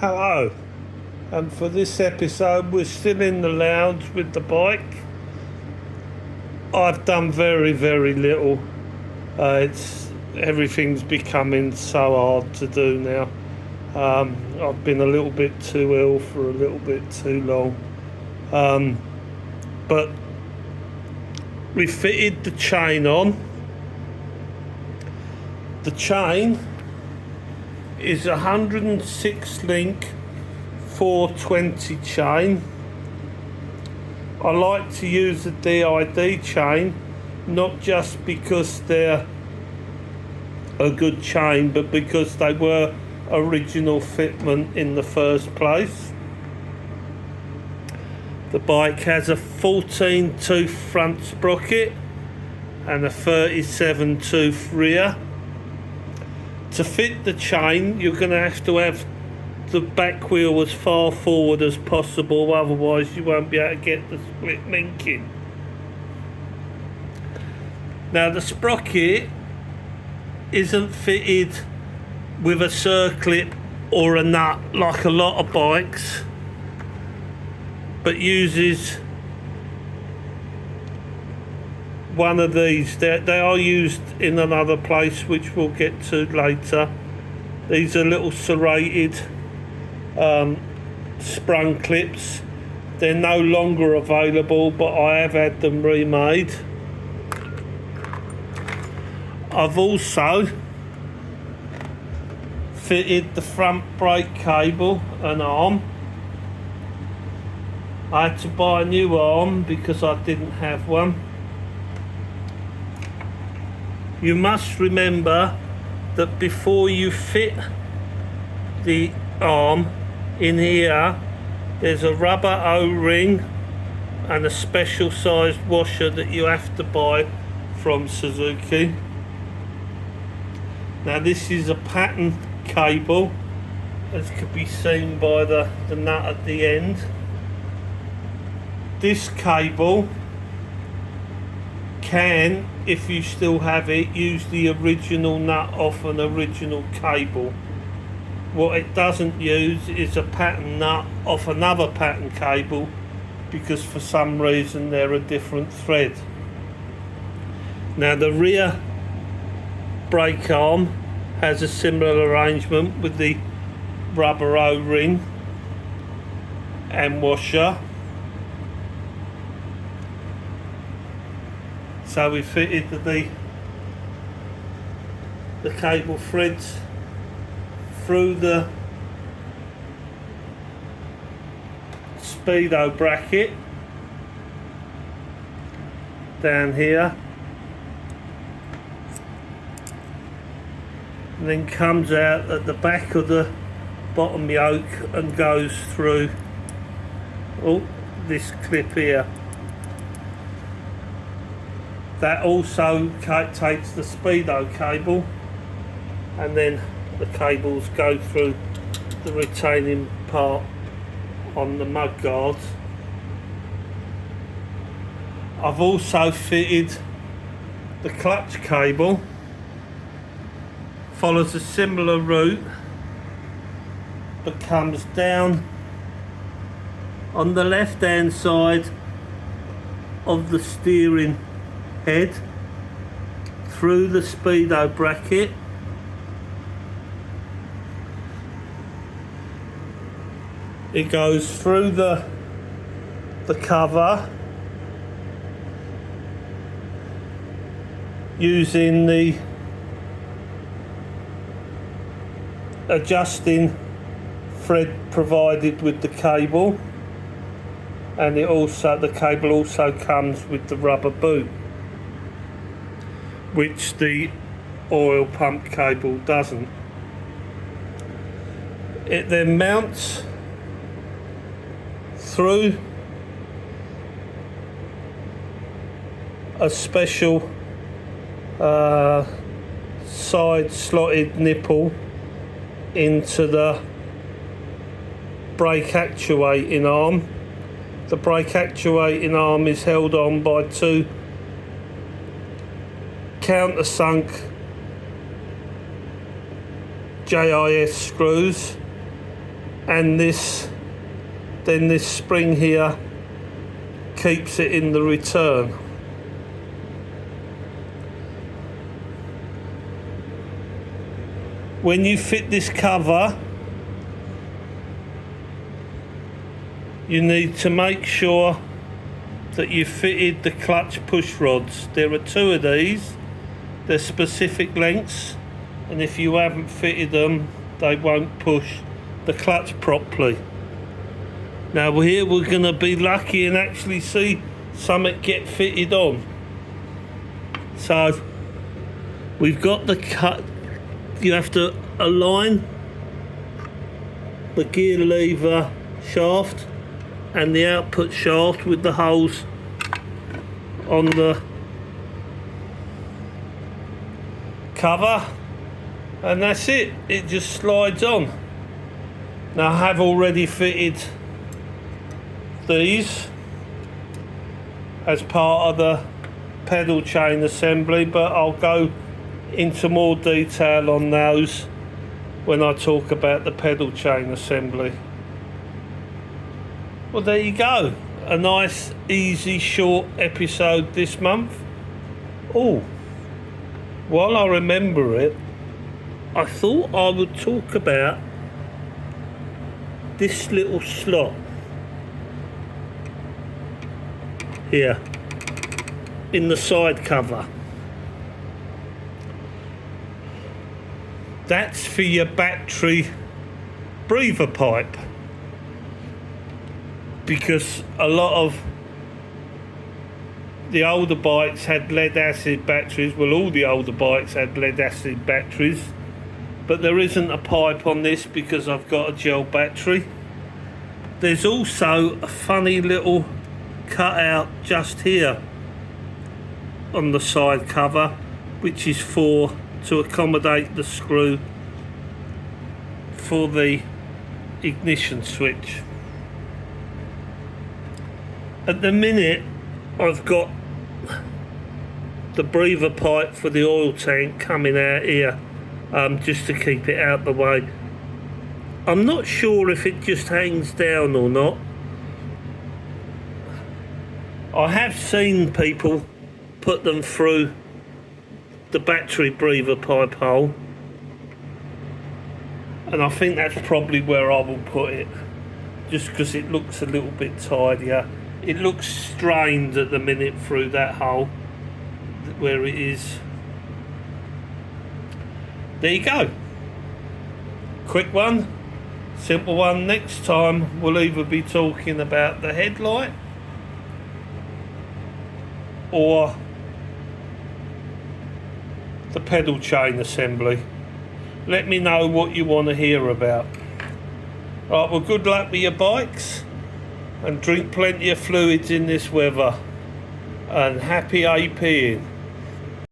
Hello, and for this episode we're still in the lounge with the bike. I've done very little. Everything's becoming so hard to do now. I've been a little bit too ill for a little bit too long. But we fitted the chain on. The chain is a 106 link 420 chain. I like to use the DID chain, not just because they're a good chain, but because they were original fitment in the first place. The bike has a 14 tooth front sprocket and a 37 tooth rear. To fit the chain, you're going to have the back wheel as far forward as possible, otherwise you won't be able to get the split link in. Now the sprocket isn't fitted with a circlip or a nut like a lot of bikes, but uses one of these. They are used in another place which we'll get to later. These are little serrated sprung clips. They're no longer available, but I have had them remade. I've also fitted the front brake cable and arm. I had to buy a new arm because I didn't have one. You must remember that before you fit the arm in here, there's a rubber O-ring and a special sized washer that you have to buy from Suzuki. Now this is a pattern cable, as can be seen by the nut at the end. This cable can, if you still have it, use the original nut off an original cable. What it doesn't use is a pattern nut off another pattern cable, because for some reason they're a different thread. Now the rear brake arm has a similar arrangement with the rubber O-ring and washer. So we fitted the cable threads through the speedo bracket down here, and then comes out at the back of the bottom yoke and goes through this clip here. That also takes the speedo cable, and then the cables go through the retaining part on the mud guards. I've also fitted the clutch cable. Follows a similar route, but comes down on the left hand side of the steering head through the speedo bracket, it goes through the cover using the adjusting thread provided with the cable, and the cable also comes with the rubber boot, which the oil pump cable doesn't. It then mounts through a special side slotted nipple into the brake actuating arm. The brake actuating arm is held on by two countersunk JIS screws and this spring here keeps it in the return. When you fit this cover, you need to make sure that you fitted the clutch push rods. There are two of these. They're specific lengths, and if you haven't fitted them, they won't push the clutch properly. Now here we're going to be lucky and actually see something get fitted on. So we've got the cut. You have to align the gear lever shaft and the output shaft with the holes on the cover, and that's it. It just slides on. Now I have already fitted these as part of the pedal chain assembly, but I'll go into more detail on those when I talk about the pedal chain assembly. Well, there you go. A nice, easy, short episode this month. Oh, while I remember it, I thought I would talk about this little slot here in the side cover. That's for your battery breather pipe, because a lot of the older bikes had lead acid batteries. Well, all the older bikes had lead acid batteries, but there isn't a pipe on this because I've got a gel battery. There's also a funny little cutout just here on the side cover, which is to accommodate the screw for the ignition switch. At the minute I've got the breather pipe for the oil tank coming out here, just to keep it out the way. I'm not sure if it just hangs down or not. I have seen people put them through the battery breather pipe hole, and I think that's probably where I will put it, just because it looks a little bit tidier. It looks strained at the minute through that hole where it is. There you go. Quick one, simple one. Next time we'll either be talking about the headlight or the pedal chain assembly. Let me know what you want to hear about. Right, well, good luck with your bikes, and drink plenty of fluids in this weather, and happy APing.